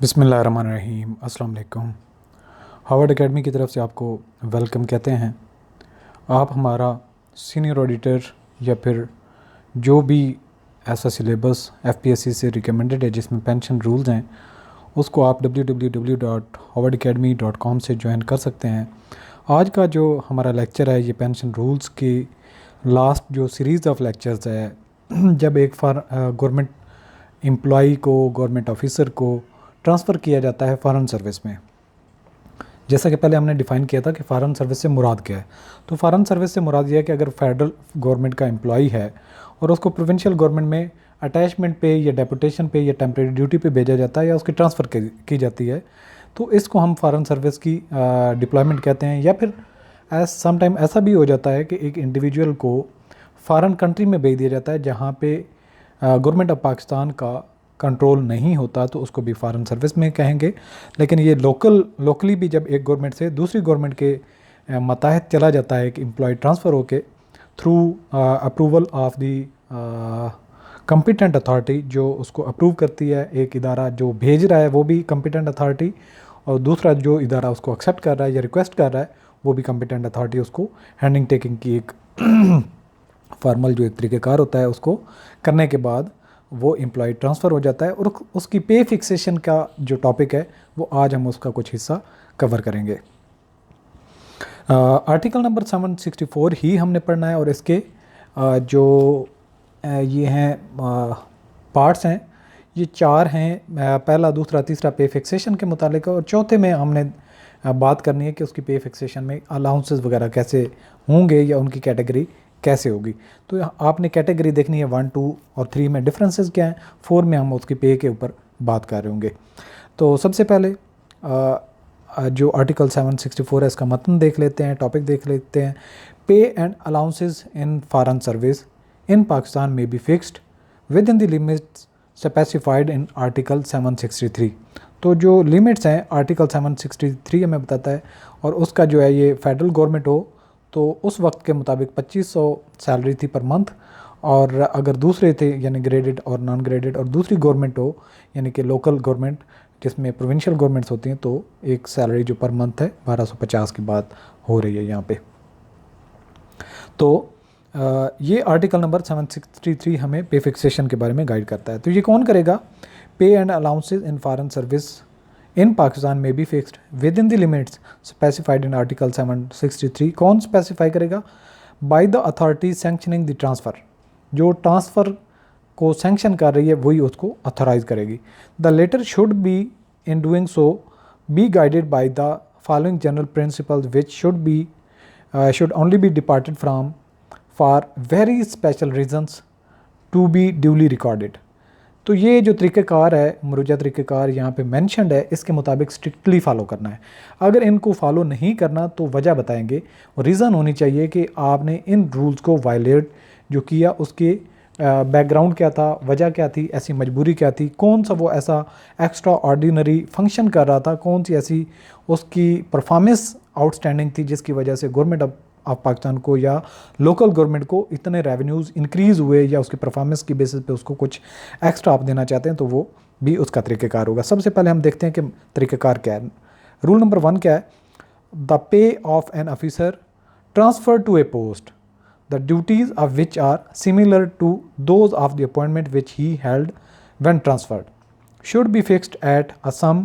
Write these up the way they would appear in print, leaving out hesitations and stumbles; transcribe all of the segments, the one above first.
बिस्मिल्लाहिर्रहमानिर्रहीम। अस्सलाम वालेकुम। हार्वर्ड एकेडमी की तरफ से आपको वेलकम कहते हैं। आप हमारा सीनियर ऑडिटर या फिर जो भी ऐसा सिलेबस एफपीएससी से रिकमेंडेड है जिसमें पेंशन रूल्स हैं, उसको आप www.harvardacademy.com से ज्वाइन कर सकते हैं। आज का जो हमारा लेक्चर है ये पेंशन रूल्स की लास्ट जो सीरीज़ ऑफ लेक्चर्स है जब एक गवर्नमेंट एम्प्लॉई को, गवर्नमेंट ऑफिसर को ट्रांसफ़र किया जाता है फॉरेन सर्विस में। जैसा कि पहले हमने डिफ़ाइन किया था कि फ़ॉरेन सर्विस से मुराद क्या है। तो फ़ॉरेन सर्विस से मुराद ये है कि अगर फेडरल गवर्नमेंट का एम्प्लॉई है और उसको प्रोविंशियल गवर्नमेंट में अटैचमेंट पे या डेपुटेशन पे या टेम्परेरी ड्यूटी पे भेजा जाता है या उसकी ट्रांसफ़र की जाती है, तो इसको हम फॉरेन सर्विस की डिप्लॉयमेंट कहते हैं। या फिर सम टाइम ऐसा भी हो जाता है कि एक इंडिविजुअल को फॉरेन कंट्री में भेज दिया जाता है जहाँ पे गवर्नमेंट ऑफ पाकिस्तान का कंट्रोल नहीं होता, तो उसको भी फॉरेन सर्विस में कहेंगे। लेकिन ये लोकली भी जब एक गवर्नमेंट से दूसरी गवर्नमेंट के मतहत चला जाता है कि एम्प्लॉय ट्रांसफ़र होके through approval of the competent authority, जो उसको अप्रूव करती है, एक इदारा जो भेज रहा है वो भी कम्पिटेंट अथॉरिटी, और दूसरा जो इदारा उसको एक्सेप्ट कर रहा है या रिक्वेस्ट कर रहा है वो भी कम्पिटेंट अथॉरिटी, उसको हैंडिंग टेकिंग की एक फॉर्मल जो एक तरीक़ेकार होता है उसको करने के बाद वो एम्प्लॉय ट्रांसफ़र हो जाता है। और उसकी पे फिक्सेशन का जो टॉपिक है वो आज हम उसका कुछ हिस्सा कवर करेंगे। आर्टिकल नंबर 764 ही हमने पढ़ना है और इसके जो ये हैं पार्ट्स हैं, ये 4 हैं, पहला, दूसरा, तीसरा पे फिक्सेशन के मुतालिक, और चौथे में हमने बात करनी है कि उसकी पे फिक्सेशन में अलाउंसेस वगैरह कैसे होंगे या उनकी कैटेगरी कैसे होगी। तो आपने कैटेगरी देखनी है 1, 2 और 3 में डिफरेंसेस क्या हैं, 4 में हम उसकी पे के ऊपर बात कर रहे होंगे। तो सबसे पहले जो आर्टिकल 764 है इसका मतन देख लेते हैं, टॉपिक देख लेते हैं। Pay and allowances in foreign service in Pakistan में be fixed within the limits specified in article 763। तो जो लिमिट्स हैं आर्टिकल 763 हमें बताता है, और उसका जो है ये फेडरल गवर्नमेंट हो तो उस वक्त के मुताबिक 2500 सैलरी थी पर मंथ, और अगर दूसरे थे यानी ग्रेडेड और नॉन ग्रेडेड, और दूसरी गवर्नमेंट हो यानी कि लोकल गवर्नमेंट जिसमें प्रोविंशियल गवर्नमेंट्स होती हैं, तो एक सैलरी जो पर मंथ है 1250 की बात हो रही है यहाँ पे। तो ये आर्टिकल नंबर 763 हमें पे फिक्सेशन के बारे में गाइड करता है। तो ये कौन करेगा? Pay and allowances in foreign service in Pakistan में be fixed within the limits specified in article 763। कौन स्पेसिफाई करेगा? By the authority sanctioning the transfer. जो ट्रांसफ़र को सैंक्शन कर रही है वही उसको अथोराइज करेगी। The latter should be in doing so be guided by the following general principles which should only be departed from for very special reasons to be duly recorded. तो ये जो तरीक़ेकार है, मरूजा तरीक़ेकार यहाँ पे मेंशन्ड है, इसके मुताबिक स्ट्रिक्टली फॉलो करना है। अगर इनको फॉलो नहीं करना तो वजह बताएंगे, रीज़न होनी चाहिए कि आपने इन रूल्स को वायलेट जो किया उसके बैकग्राउंड क्या था, वजह क्या थी, ऐसी मजबूरी क्या थी, कौन सा वो ऐसा एक्स्ट्रा ऑर्डिनरी फंक्शन कर रहा था, कौन सी ऐसी उसकी परफॉर्मेंस आउटस्टैंडिंग थी जिसकी वजह से गवर्नमेंट ऑफ पाकिस्तान को या लोकल गवर्नमेंट को इतने रेवेन्यूज़ इंक्रीज़ हुए, या उसकी परफॉर्मेंस की बेसिस पे उसको कुछ एक्स्ट्रा आप देना चाहते हैं, तो वो भी उसका तरीक़ेकार होगा। सबसे पहले हम देखते हैं कि तरीक़ेकार क्या है। रूल नंबर 1 क्या है? The pay of an officer transfer to a post the duties of which are similar to those of the appointment which he held when transferred should be fixed at a sum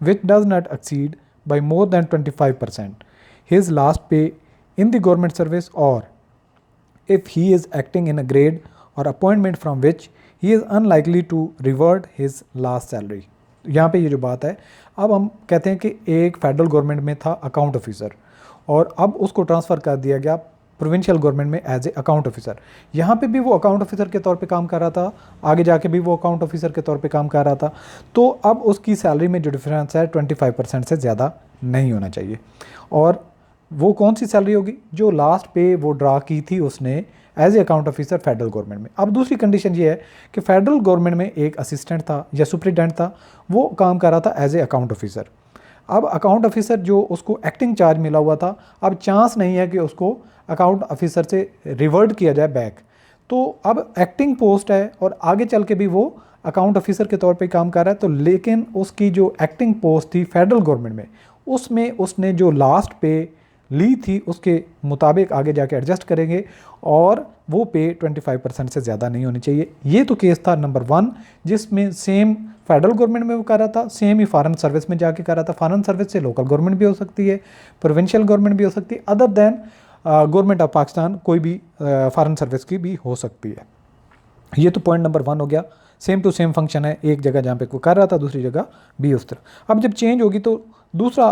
which does not exceed by more than 25% his last pay in the government service, or if he is acting in a grade or appointment from which he is unlikely to revert his last salary। यहाँ पे ये जो बात है, अब हम कहते हैं कि एक फेडरल गवर्नमेंट में था अकाउंट ऑफिसर और अब उसको ट्रांसफ़र कर दिया गया प्रोविंशियल गवर्नमेंट में एज ए अकाउंट ऑफिसर। यहाँ पे भी वो अकाउंट ऑफिसर के तौर पे काम कर रहा था, आगे जाके भी वो अकाउंट ऑफिसर के तौर पे काम कर रहा था। तो अब उसकी सैलरी में जो डिफरेंस है 25% से ज़्यादा नहीं होना चाहिए। और वो कौन सी सैलरी होगी? जो लास्ट पे वो ड्रा की थी उसने as a account officer federal government में। अब दूसरी कंडीशन ये है कि फेडरल गवर्नमेंट में एक असिस्टेंट था या सुपरिटेंडेंट था, वो काम कर रहा था एज ए अकाउंट ऑफिसर। अब अकाउंट ऑफिसर जो उसको एक्टिंग चार्ज मिला हुआ था, अब चांस नहीं है कि उसको अकाउंट ऑफिसर से रिवर्ट किया जाए बैक। तो अब एक्टिंग पोस्ट है और आगे चल के भी वो अकाउंट ऑफिसर के तौर पे काम कर रहा है, तो लेकिन उसकी जो एक्टिंग पोस्ट थी फेडरल गवर्नमेंट में, उसमें उसने जो लास्ट पे ली थी उसके मुताबिक आगे जाके एडजस्ट करेंगे और वो पे 25% से ज़्यादा नहीं होनी चाहिए। ये तो केस था नंबर 1 जिसमें सेम फेडरल गवर्नमेंट में वो कर रहा था, सेम ही फॉरेन सर्विस में जाके कर रहा था। फॉरेन सर्विस से लोकल गवर्नमेंट भी हो सकती है, प्रोविंशियल गवर्नमेंट भी हो सकती है, other than government of Pakistan कोई भी फॉरेन सर्विस की भी हो सकती है। ये तो पॉइंट नंबर 1 हो गया, सेम टू सेम फंक्शन है, एक जगह जहाँ पे कोई कर रहा था दूसरी जगह भी उस तरह। अब जब चेंज होगी तो दूसरा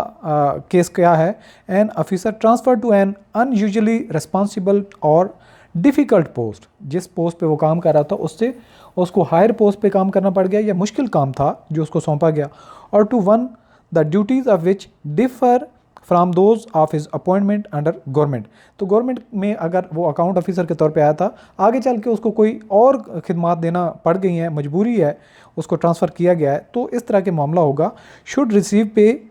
केस क्या है, an officer transfer to an unusually responsible और डिफ़िकल्ट पोस्ट, जिस पोस्ट पे वो काम कर रहा था उससे उसको हायर पोस्ट पे काम करना पड़ गया या मुश्किल काम था जो उसको सौंपा गया, और to one the duties of which differ from those of his appointment under government. तो गवर्नमेंट में अगर वो अकाउंट ऑफिसर के तौर पे आया था, आगे चल के उसको कोई और खिदमात देना पड़ गई हैं, मजबूरी है, उसको ट्रांसफ़र किया गया है, तो इस तरह के मामला होगा। Should receive pay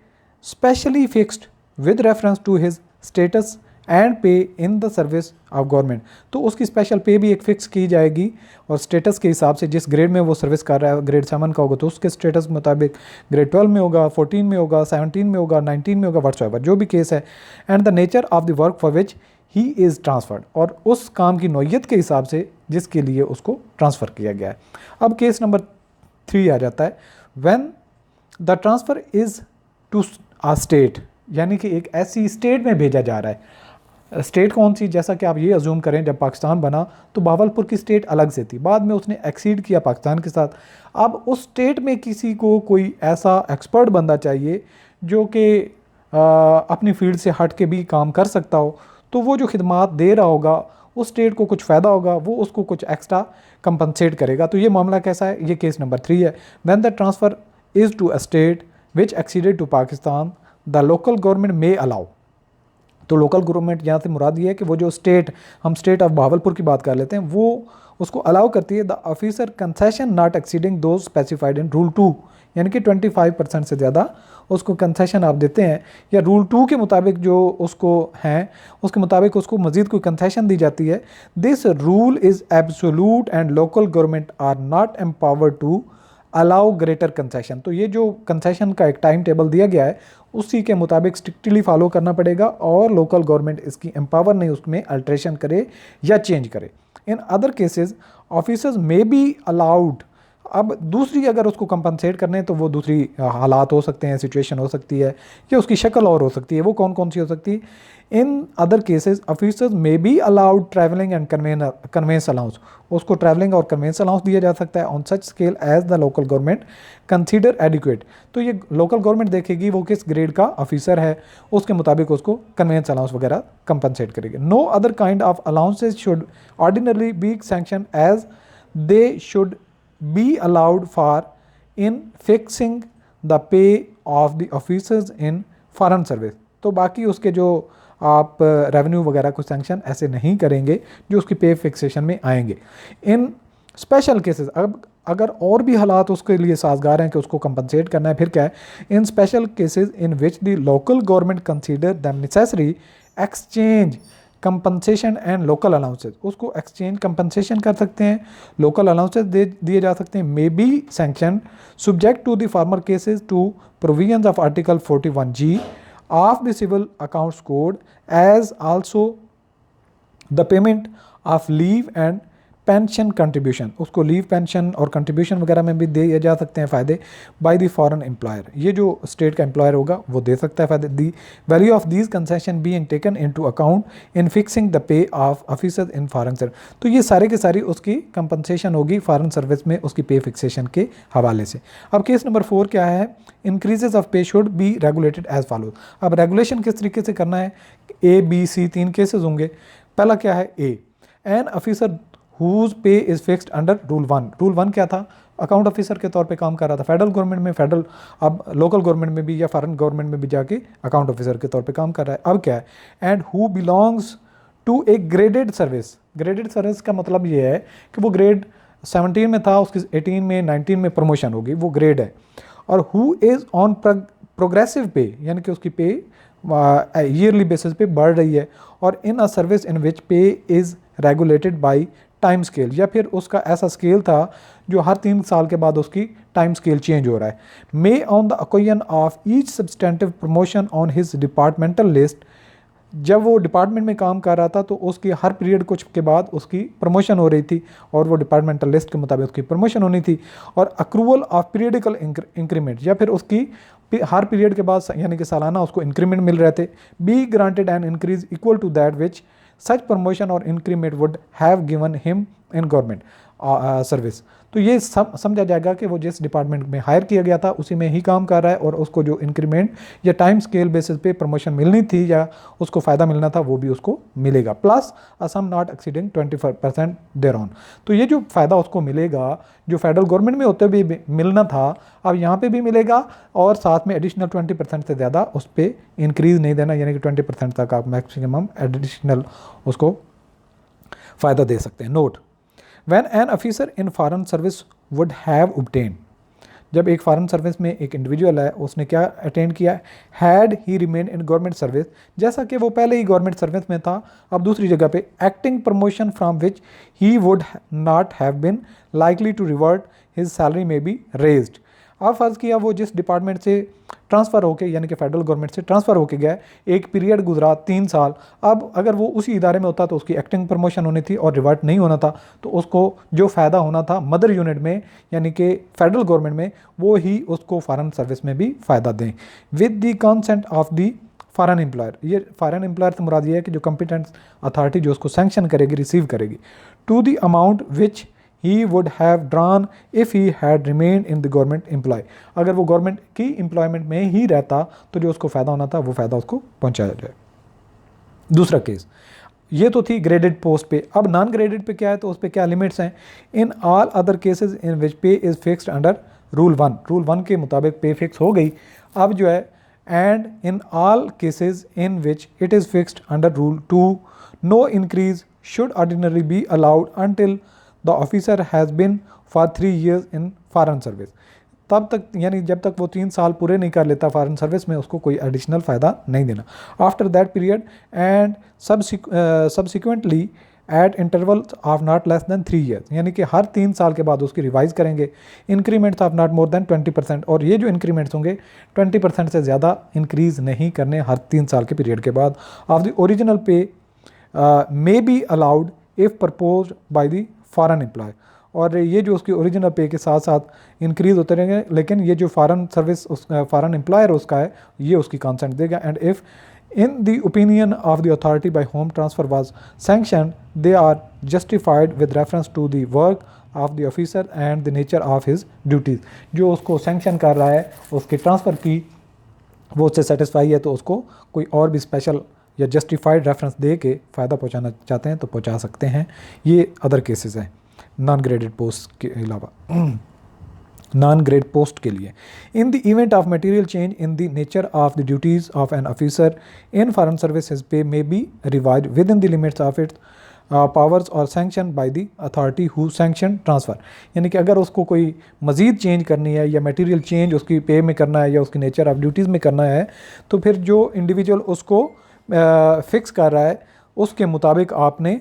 specially fixed with reference to his status and pay in the service of government. तो उसकी स्पेशल पे भी एक फ़िक्स की जाएगी और स्टेटस के हिसाब से, जिस ग्रेड में वो सर्विस कर रहा है, ग्रेड 7 का होगा तो उसके स्टेटस के मुताबिक ग्रेड 12 में होगा, 14 में होगा, 17 में होगा, 19 में होगा, व्हाट्सएवर जो भी केस है, and the nature of the work for which he is transferred, और उस काम की नौयत के हिसाब से जिसके लिए उसको ट्रांसफ़र किया गया है। अब केस नंबर 3 आ जाता है, when the transfer is to a state, यानी कि एक ऐसी स्टेट में भेजा जा रहा है। स्टेट कौन सी, जैसा कि आप ये अज्यूम करें जब पाकिस्तान बना तो बहावलपुर की स्टेट अलग से थी, बाद में उसने एक्सीड किया पाकिस्तान के साथ। अब उस स्टेट में किसी को कोई ऐसा एक्सपर्ट बंदा चाहिए जो कि अपनी फील्ड से हट के भी काम कर सकता हो, तो वो जो खिदमात दे रहा होगा उस स्टेट को कुछ फ़ायदा होगा, वो उसको कुछ एक्स्ट्रा कंपनसेट करेगा। तो ये मामला कैसा है, ये केस नंबर 3 है। When the transfer is to a state which acceded to Pakistan the local government may allow. तो लोकल गवर्नमेंट यहाँ से मुराद ये है कि वो जो स्टेट, हम स्टेट ऑफ बहावलपुर की बात कर लेते हैं, वो उसको अलाउ करती है the officer concession not exceeding those specified in rule 2, यानी कि 25% से ज़्यादा उसको कंसेशन आप देते हैं, या रूल 2 के मुताबिक जो उसको हैं उसके मुताबिक उसको मज़ीद कोई कंसेशन दी जाती है। This rule is absolute and local government are not empowered to allow greater concession. तो ये जो कंसेशन का एक टाइम टेबल दिया गया है उसी के मुताबिक स्ट्रिक्टली फॉलो करना पड़ेगा, और लोकल गवर्नमेंट इसकी एम्पावर नहीं उसमें अल्ट्रेशन करे या चेंज करे। इन other cases officers may be allowed. अब दूसरी अगर उसको कंपनसेट करने हैं तो वो दूसरी हालात हो सकते हैं, सिचुएशन हो सकती है, या उसकी शक्ल और हो सकती है। वो कौन कौन सी हो सकती है? In other cases officers may be allowed travelling and conveyance allowance. उसको ट्रैवलिंग और कन्वेंस अलाउंस दिया जा सकता है on such scale as the local government consider adequate. तो ये लोकल गवर्नमेंट देखेगी वो किस ग्रेड का ऑफिसर है, उसके मुताबिक उसको कन्वेंस अलाउंस वगैरह कंपनसेट करेगी। No other kind of allowances should ordinarily be sanction as they should be allowed for in fixing the pay of the officers in foreign service। तो बाकी उसके जो आप रेवेन्यू वगैरह को सैंक्शन ऐसे नहीं करेंगे जो उसकी पे फिक्सेशन में आएंगे। इन स्पेशल केसेस, अब अगर और भी हालात उसके लिए साजगार हैं कि उसको कंपनसेट करना है, फिर क्या है, in special cases in which the local government consider them necessary exchange compensation and local allowances. उसको एक्सचेंज कंपनसेशन कर सकते हैं, लोकल अलाउंसेज दिए जा सकते हैं, may be sanction subject to the former cases to provisions of article 41G of the civil accounts code as also the payment of leave and pension contribution. उसको leave pension और contribution वगैरह में भी दिए जा सकते हैं फ़ायदे बाय द फॉरेन एम्प्लॉयर। ये जो स्टेट का एम्प्लॉयर होगा वो दे सकता है फ़ायदे। The value of these concession being taken into account in fixing the pay of officers in foreign service. तो ये सारे के सारी उसकी कंपनसेशन होगी फॉरेन सर्विस में उसकी पे फिक्सेशन के हवाले से। अब केस नंबर 4 क्या है, increases of pay should be regulated as follows. अब रेगुलेशन किस तरीके से करना है, ABC 3 केसेस होंगे। पहला क्या है, an officer whose pay is fixed under rule 1। Rule 1 क्या था, अकाउंट ऑफिसर के तौर पे काम कर रहा था फेडरल गवर्नमेंट में, फेडरल अब लोकल गवर्नमेंट में भी या फॉरेन गवर्नमेंट में भी जाके अकाउंट ऑफिसर के तौर पे काम कर रहा है। अब क्या है, and who belongs to a graded service. Graded service का मतलब ये है कि वो ग्रेड 17 में था, उसकी 18 में 19 में प्रमोशन होगी, वो ग्रेड है। और हु इज़ ऑन प्रोग्रेसिव पे, यानी कि उसकी पे ईयरली बेसिस पे बढ़ रही है, और इन a service in which pay is regulated by time scale, या फिर उसका ऐसा स्केल था जो हर 3 साल के बाद उसकी टाइम स्केल चेंज हो रहा है। May on the occasion of each substantive promotion on his departmental list, जब वो डिपार्टमेंट में काम कर रहा था तो उसकी हर पीरियड कुछ के बाद उसकी प्रमोशन हो रही थी और वो डिपार्टमेंटल लिस्ट के मुताबिक उसकी प्रमोशन होनी थी। और अक्रूवल ऑफ पीरियडिकल इंक्रीमेंट, या फिर उसकी हर पीरियड के बाद यानी कि सालाना उसको इंक्रीमेंट मिल रहे थे। Be granted an increase equal to that which such promotion और increment would have given him in government service. तो ये सब समझा जाएगा कि वो जिस डिपार्टमेंट में हायर किया गया था उसी में ही काम कर रहा है और उसको जो इंक्रीमेंट या टाइम स्केल बेसिस पे प्रमोशन मिलनी थी या उसको फ़ायदा मिलना था वो भी उसको मिलेगा, plus Assam not exceeding 25% there on. तो ये जो फ़ायदा उसको मिलेगा जो फेडरल गवर्नमेंट में होते भी मिलना था अब यहाँ पे भी मिलेगा, और साथ में एडिशनल 20% से ज़्यादा उस पर इंक्रीज़ नहीं देना, यानी कि 20% तक आप मैक्सिमम एडिशनल उसको फ़ायदा दे सकते हैं। Note, When an officer in foreign service would have obtained, जब एक फॉरेन सर्विस में एक इंडिविजुअल है उसने क्या अटेंड किया, had he remain in government service, जैसा कि वो पहले ही गवर्नमेंट सर्विस में था अब दूसरी जगह पे, acting promotion from which he would not have been likely to revert his salary may be raised. अब फ़र्ज़ किया वो जिस डिपार्टमेंट से ट्रांसफ़र होके यानी कि फेडरल गवर्नमेंट से ट्रांसफ़र होके गया, एक पीरियड गुजरा 3 साल, अब अगर वो उसी इदारे में होता तो उसकी एक्टिंग प्रमोशन होनी थी और रिवर्ट नहीं होना था, तो उसको जो फ़ायदा होना था मदर यूनिट में यानी कि फेडरल गवर्नमेंट में वो ही उसको फॉरेन सर्विस में भी फ़ायदा दें with the consent of the foreign employer. ये फॉरेन एम्प्लॉयर से मुराद ये है कि जो कॉम्पिटेंट अथॉरिटी जो उसको सैंक्शन करेगी, रिसीव करेगी, to the amount which he would have drawn if he had remained in the government employ। अगर वो गवर्नमेंट की एम्प्लॉयमेंट में ही रहता तो जो उसको फ़ायदा होना था वो फ़ायदा उसको पहुंचाया जाए। दूसरा केस, ये तो थी ग्रेडेड पोस्ट पे, अब नॉन ग्रेडेड पे क्या है तो उस पर क्या लिमिट्स हैं। In all other cases in which pay is fixed under rule 1, rule 1 के मुताबिक पे फिक्स हो गई। अब जो है and in all cases in which it is fixed under rule 2 no increase should ordinary be allowed until the officer has been for 3 years in foreign service. तब तक यानी जब तक वो 3 साल पूरे नहीं कर लेता फॉरेन सर्विस में उसको कोई एडिशनल फ़ायदा नहीं देना। After that period and subsequently eight interval of not less than 3 years, यानी कि हर 3 साल के बाद उसकी रिवाइज़ करेंगे। Increments of not more than 20%, और ये जो इंक्रीमेंट्स होंगे 20% से ज़्यादा इंक्रीज़ नहीं करने हर 3 साल के पीरियड के बाद। Of the original pay may be allowed if proposed by the foreign employ, और ये जो उसकी ओरिजिनल पे के साथ साथ इंक्रीज़ होते रहेंगे, लेकिन ये जो फॉरेन सर्विस फॉरेन एम्प्लॉयर उसका है ये उसकी कंसेंट देगा। And if in the opinion of the authority by whom transfer was sanctioned they are justified with reference to the work of the officer and the nature of his duties. जो उसको sanction कर रहा है उसके transfer की वो उससे satisfy है तो उसको कोई और भी स्पेशल या जस्टिफाइड रेफरेंस दे के फ़ायदा पहुंचाना चाहते हैं तो पहुंचा सकते हैं। ये अदर केसेस हैं नॉन ग्रेडेड पोस्ट के अलावा। नॉन ग्रेड पोस्ट के लिए, in the event of material change in the nature of the duties of an officer in foreign service his pay may be revise within the limits of its powers और sanction by the authority who sanction transfer. यानी कि अगर उसको कोई मज़ीद change करनी है या मटेरियल चेंज उसकी पे में करना है या उसकी नेचर ऑफ ड्यूटीज़ में करना है तो फिर जो इंडिविजुअल उसको फिक्स कर रहा है उसके मुताबिक आपने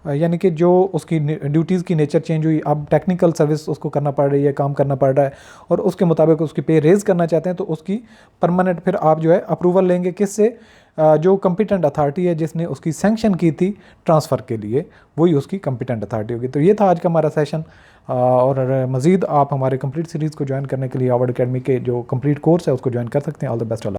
यानी कि जो उसकी ड्यूटीज़ की नेचर चेंज हुई, अब टेक्निकल सर्विस उसको करना पड़ रही है, काम करना पड़ रहा है और उसके मुताबिक उसकी पे रेज़ करना चाहते हैं तो उसकी परमानेंट फिर आप जो है अप्रूवल लेंगे किससे, जो कम्पिटेंट अथॉरिटी है जिसने उसकी सैंक्शन की थी ट्रांसफ़र के लिए, वही उसकी कम्पिटेंट अथॉरिटी होगी। तो ये था आज का हमारा सेशन, और मज़ीद आप हमारे कंप्लीट सीरीज़ को ज्वाइन करने के लिए हार्वर्ड अकेडमी के जो कंप्लीट कोर्स है उसको ज्वाइन कर सकते हैं। All the best.